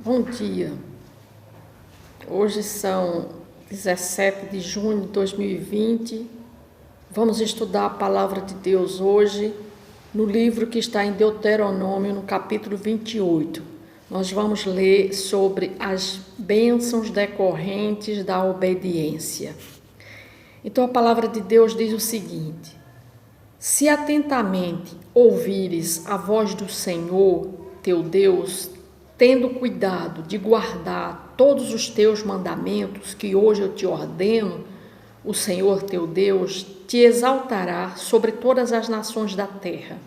Bom dia. Hoje são 17 de junho de 2020. Vamos estudar a palavra de Deus hoje no livro que está em Deuteronômio, no capítulo 28. Nós vamos ler sobre as bênçãos decorrentes da obediência. Então a palavra de Deus diz o seguinte: se atentamente ouvires a voz do Senhor, teu Deus, tendo cuidado de guardar todos os teus mandamentos que hoje eu te ordeno, o Senhor teu Deus te exaltará sobre todas as nações da terra.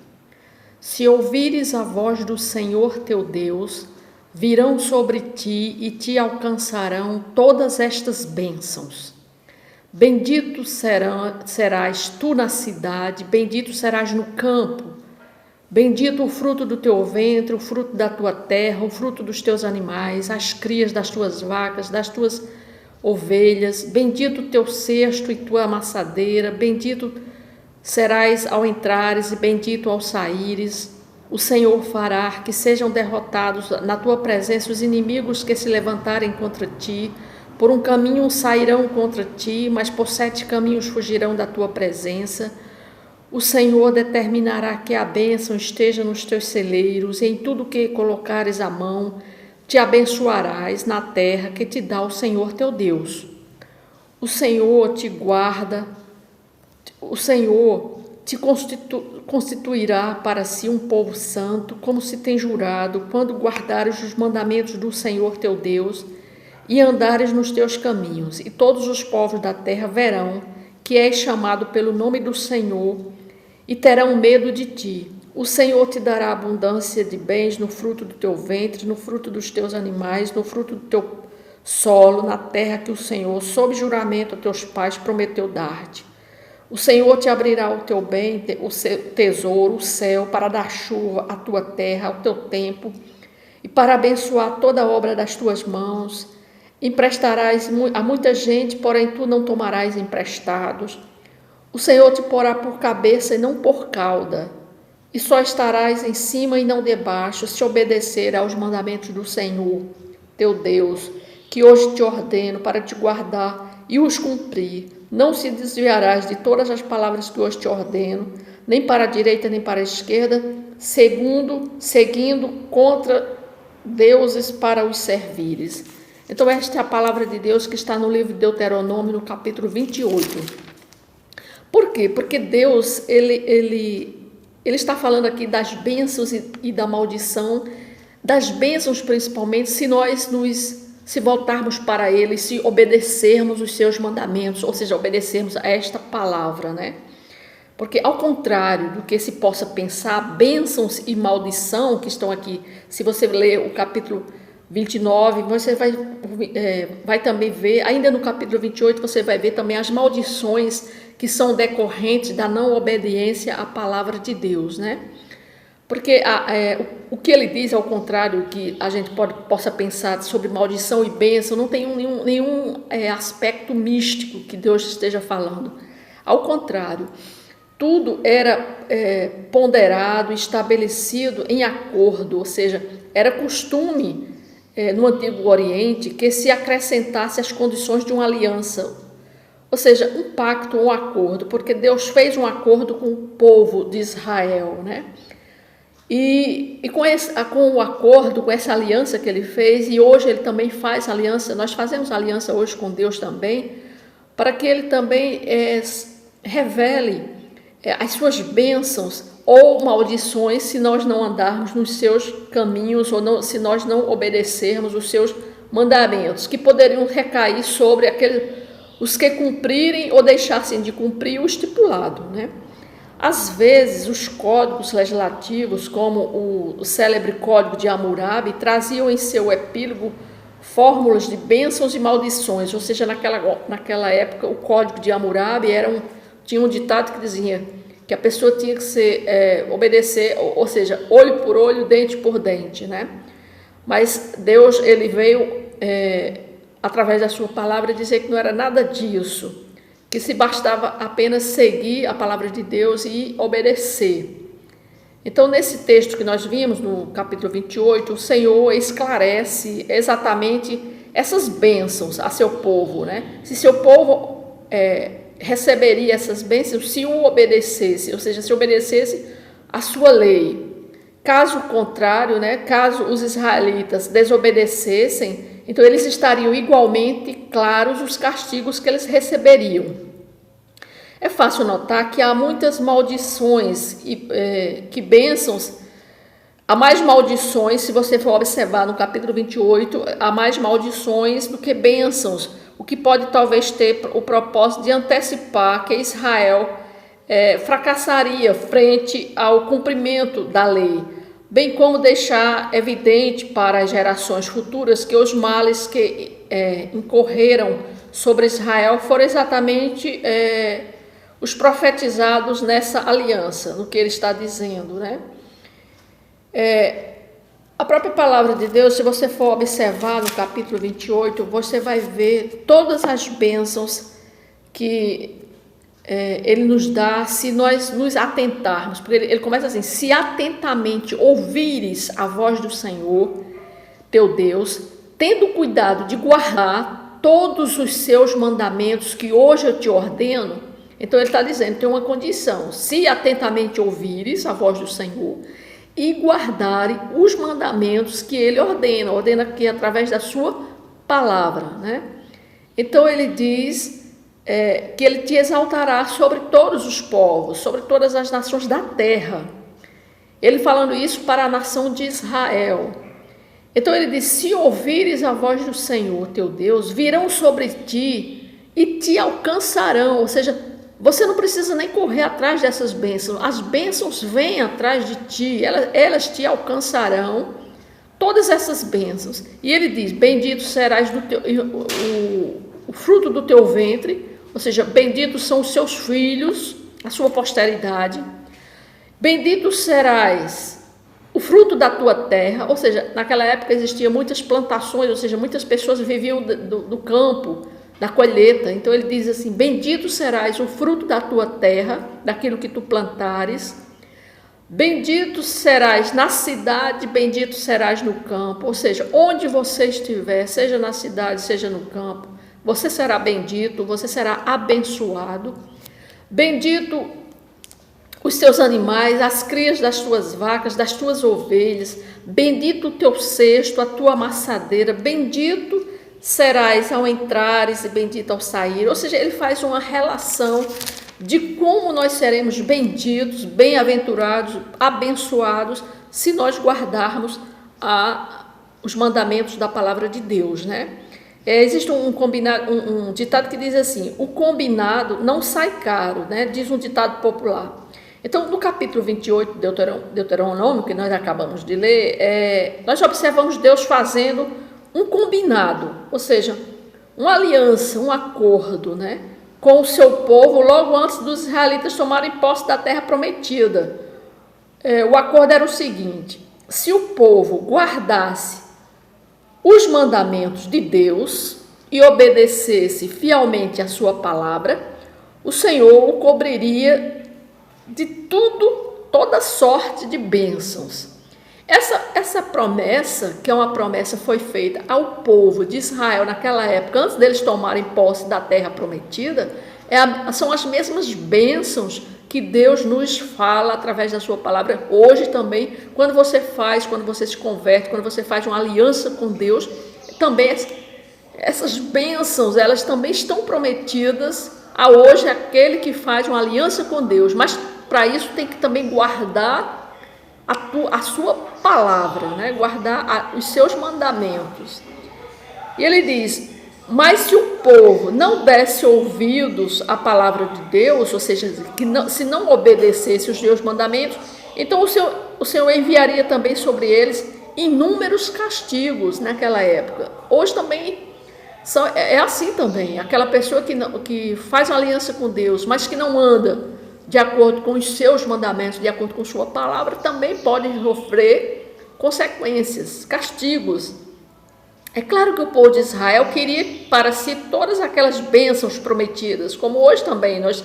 Se ouvires a voz do Senhor teu Deus, virão sobre ti e te alcançarão todas estas bênçãos. Bendito serás tu na cidade, bendito serás no campo. Bendito o fruto do teu ventre, o fruto da tua terra, o fruto dos teus animais, as crias das tuas vacas, das tuas ovelhas. Bendito o teu cesto e tua amassadeira. Bendito serás ao entrares e bendito ao saíres. O Senhor fará que sejam derrotados na tua presença os inimigos que se levantarem contra ti. Por um caminho sairão contra ti, mas por 7 caminhos fugirão da tua presença. O Senhor determinará que a bênção esteja nos teus celeiros, e em tudo que colocares a mão, te abençoarás na terra que te dá o Senhor teu Deus. O Senhor te guarda, o Senhor te constituirá para si um povo santo, como se tem jurado, quando guardares os mandamentos do Senhor teu Deus, e andares nos teus caminhos, e todos os povos da terra verão que és chamado pelo nome do Senhor, e terão medo de ti. O Senhor te dará abundância de bens no fruto do teu ventre, no fruto dos teus animais, no fruto do teu solo, na terra que o Senhor, sob juramento a teus pais, prometeu dar-te. O Senhor te abrirá o teu bem, o seu tesouro, o céu, para dar chuva à tua terra, ao teu tempo, e para abençoar toda a obra das tuas mãos. Emprestarás a muita gente, porém tu não tomarás emprestados. O Senhor te porá por cabeça e não por cauda, e só estarás em cima e não debaixo, se obedecer aos mandamentos do Senhor, teu Deus, que hoje te ordeno para te guardar e os cumprir. Não se desviarás de todas as palavras que hoje te ordeno, nem para a direita nem para a esquerda, seguindo contra deuses para os servires. Então esta é a palavra de Deus que está no livro de Deuteronômio, no capítulo 28. Por quê? Porque Deus, ele está falando aqui das bênçãos e da maldição, das bênçãos principalmente, se voltarmos para Ele, se obedecermos os seus mandamentos, ou seja, obedecermos a esta palavra, né? Porque ao contrário do que se possa pensar, bênçãos e maldição que estão aqui, se você ler o capítulo 29, você vai também ver, ainda no capítulo 28, você vai ver também as maldições que são decorrentes da não obediência à palavra de Deus, né? Porque o que ele diz, ao contrário que a gente possa pensar sobre maldição e bênção, não tem nenhum aspecto místico que Deus esteja falando. Ao contrário, tudo era ponderado, estabelecido em acordo, ou seja, era costume no Antigo Oriente que se acrescentasse as condições de uma aliança, ou seja, um pacto, um acordo, porque Deus fez um acordo com o povo de Israel, né? E com o acordo, com essa aliança que ele fez, e hoje ele também faz aliança, nós fazemos aliança hoje com Deus também, para que ele também revele as suas bênçãos ou maldições se nós não andarmos nos seus caminhos ou não, se nós não obedecermos os seus mandamentos, que poderiam recair sobre os que cumprirem ou deixassem de cumprir o estipulado, né? Às vezes, os códigos legislativos, como o célebre Código de Hammurabi, traziam em seu epílogo fórmulas de bênçãos e maldições, ou seja, naquela época, o Código de Hammurabi tinha um ditado que dizia que a pessoa tinha que obedecer, ou seja, olho por olho, dente por dente, né? Mas Deus, ele veio através da sua palavra dizer que não era nada disso, que se bastava apenas seguir a palavra de Deus e obedecer. Então, nesse texto que nós vimos, no capítulo 28, o Senhor esclarece exatamente essas bênçãos a seu povo, né? Se seu povo receberia essas bênçãos se o obedecesse, ou seja, se obedecesse a sua lei. Caso contrário, né, caso os israelitas desobedecessem, então eles estariam igualmente claros os castigos que eles receberiam. É fácil notar que há muitas maldições e que bênçãos, há mais maldições, se você for observar no capítulo 28, há mais maldições do que bênçãos, o que pode talvez ter o propósito de antecipar que Israel fracassaria frente ao cumprimento da lei, bem como deixar evidente para as gerações futuras que os males que incorreram sobre Israel foram exatamente os profetizados nessa aliança, no que ele está dizendo, né? A própria palavra de Deus, se você for observar no capítulo 28, você vai ver todas as bênçãos que ele nos dá se nós nos atentarmos. Porque ele começa assim: se atentamente ouvires a voz do Senhor, teu Deus, tendo cuidado de guardar todos os seus mandamentos que hoje eu te ordeno. Então ele está dizendo, tem uma condição: se atentamente ouvires a voz do Senhor e guardarem os mandamentos que ele ordena aqui através da sua palavra, né? Então ele diz que ele te exaltará sobre todos os povos, sobre todas as nações da terra. Ele falando isso para a nação de Israel. Então ele diz: se ouvires a voz do Senhor teu Deus, virão sobre ti e te alcançarão. Ou seja, você não precisa nem correr atrás dessas bênçãos. As bênçãos vêm atrás de ti, elas te alcançarão, todas essas bênçãos. E ele diz: bendito serás o fruto do teu ventre, ou seja, benditos são os seus filhos, a sua posteridade. Bendito serás o fruto da tua terra, ou seja, naquela época existiam muitas plantações, ou seja, muitas pessoas viviam do campo, da colheita. Então ele diz assim: bendito serás o fruto da tua terra, daquilo que tu plantares. Bendito serás na cidade, bendito serás no campo. Ou seja, onde você estiver, seja na cidade, seja no campo, você será bendito, você será abençoado. Bendito os teus animais, as crias das tuas vacas, das tuas ovelhas. Bendito o teu cesto, a tua amassadeira. Bendito serás ao entrares e bendito ao sair. Ou seja, ele faz uma relação de como nós seremos benditos, bem-aventurados, abençoados, se nós guardarmos os mandamentos da palavra de Deus, né? Existe um ditado que diz assim: o combinado não sai caro, né? Diz um ditado popular. Então, no capítulo 28 de Deuteronômio, que nós acabamos de ler, nós observamos Deus fazendo um combinado, ou seja, uma aliança, um acordo, né, com o seu povo logo antes dos israelitas tomarem posse da terra prometida. O acordo era o seguinte: se o povo guardasse os mandamentos de Deus e obedecesse fielmente a sua palavra, o Senhor o cobriria de toda sorte de bênçãos. Essa promessa, que é uma promessa, foi feita ao povo de Israel naquela época, antes deles tomarem posse da terra prometida, são as mesmas bênçãos que Deus nos fala através da sua palavra hoje também, quando você se converte, quando você faz uma aliança com Deus, também essas bênçãos, elas também estão prometidas a hoje aquele que faz uma aliança com Deus, mas para isso tem que também guardar a sua palavra, né? Guardar os seus mandamentos. E ele diz: mas se o povo não desse ouvidos à palavra de Deus, ou seja, se não obedecesse os seus mandamentos, então o Senhor enviaria também sobre eles inúmeros castigos naquela época. Hoje também é assim também. Aquela pessoa que faz uma aliança com Deus, mas que não anda de acordo com os seus mandamentos, de acordo com sua palavra, também pode sofrer consequências, castigos. É claro que o povo de Israel queria para si todas aquelas bênçãos prometidas, como hoje também, nós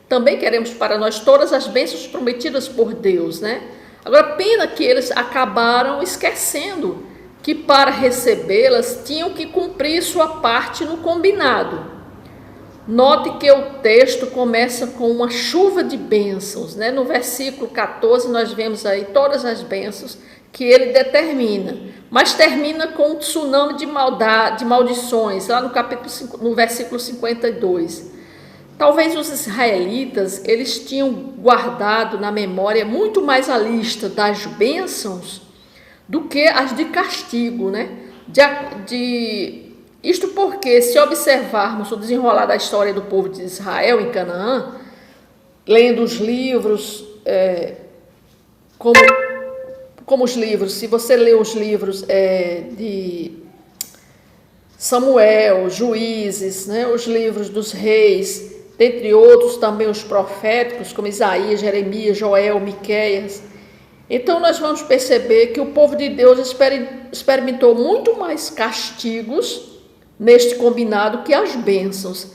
também queremos para nós todas as bênçãos prometidas por Deus, né? Agora, pena que eles acabaram esquecendo que para recebê-las tinham que cumprir sua parte no combinado. Note que o texto começa com uma chuva de bênçãos, né? No versículo 14 nós vemos aí todas as bênçãos que ele determina, mas termina com um tsunami de maldade, de maldições, lá no capítulo 5, no versículo 52. Talvez os israelitas, eles tinham guardado na memória muito mais a lista das bênçãos do que as de castigo, né? Isto porque, se observarmos o desenrolar da história do povo de Israel em Canaã, lendo os livros, como os livros, se você lê os livros de Samuel, Juízes, né, os livros dos reis, dentre outros também os proféticos, como Isaías, Jeremias, Joel, Miqueias, então nós vamos perceber que o povo de Deus experimentou muito mais castigos neste combinado que as bênçãos.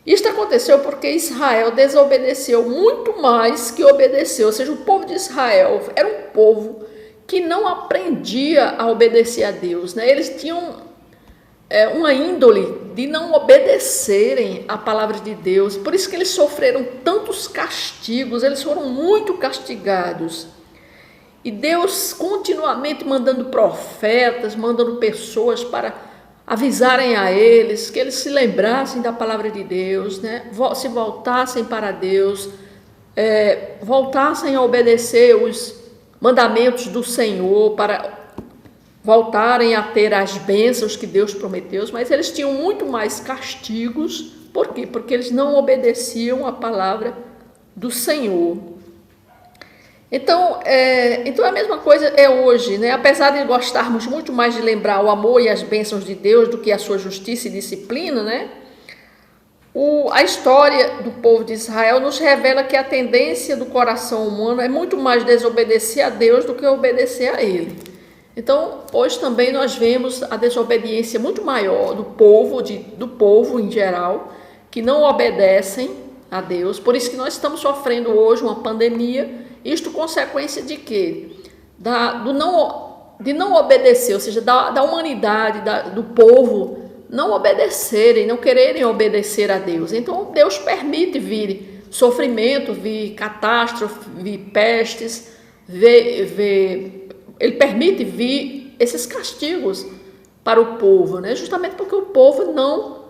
Isto aconteceu porque Israel desobedeceu muito mais que obedeceu, ou seja, o povo de Israel era um povo que não aprendia a obedecer a Deus, né? Eles tinham uma índole de não obedecerem a palavra de Deus, por isso que eles sofreram tantos castigos, eles foram muito castigados. E Deus continuamente mandando profetas, mandando pessoas para avisarem a eles, que eles se lembrassem da palavra de Deus, né? Se voltassem para Deus, voltassem a obedecer os mandamentos do Senhor, para voltarem a ter as bênçãos que Deus prometeu, mas eles tinham muito mais castigos. Por quê? Porque eles não obedeciam a palavra do Senhor. Então a mesma coisa é hoje, né? Apesar de gostarmos muito mais de lembrar o amor e as bênçãos de Deus do que a sua justiça e disciplina, né? A história do povo de Israel nos revela que a tendência do coração humano é muito mais desobedecer a Deus do que obedecer a Ele. Então, hoje também nós vemos a desobediência muito maior do povo em geral, que não obedecem a Deus. Por isso que nós estamos sofrendo hoje uma pandemia. Isto consequência de quê? De não obedecer, ou seja, da humanidade, do povo, não obedecerem, não quererem obedecer a Deus. Então, Deus permite vir sofrimento, vir catástrofe, vir pestes, Ele permite vir esses castigos para o povo, né? Justamente porque o povo não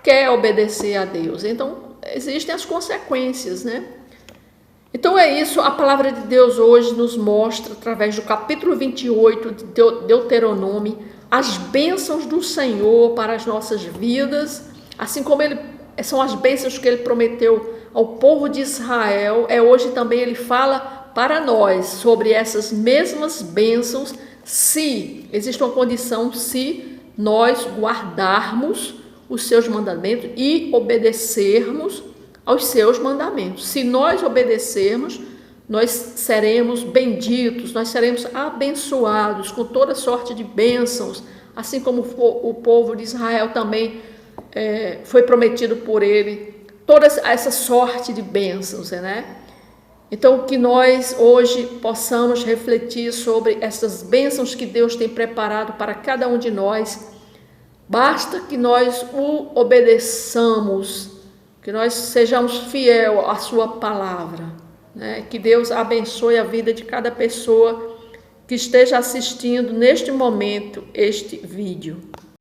quer obedecer a Deus. Então, existem as consequências, né? Então é isso, a palavra de Deus hoje nos mostra, através do capítulo 28 de Deuteronômio, as bênçãos do Senhor para as nossas vidas, assim como são as bênçãos que Ele prometeu ao povo de Israel, hoje também Ele fala para nós sobre essas mesmas bênçãos, se existe uma condição, se nós guardarmos os seus mandamentos e obedecermos aos seus mandamentos. Se nós obedecermos, nós seremos benditos, nós seremos abençoados com toda sorte de bênçãos, assim como o povo de Israel também foi prometido por Ele, toda essa sorte de bênçãos, né? Então, que nós hoje possamos refletir sobre essas bênçãos que Deus tem preparado para cada um de nós. Basta que nós o obedeçamos, que nós sejamos fiéis à sua palavra, né? Que Deus abençoe a vida de cada pessoa que esteja assistindo neste momento este vídeo.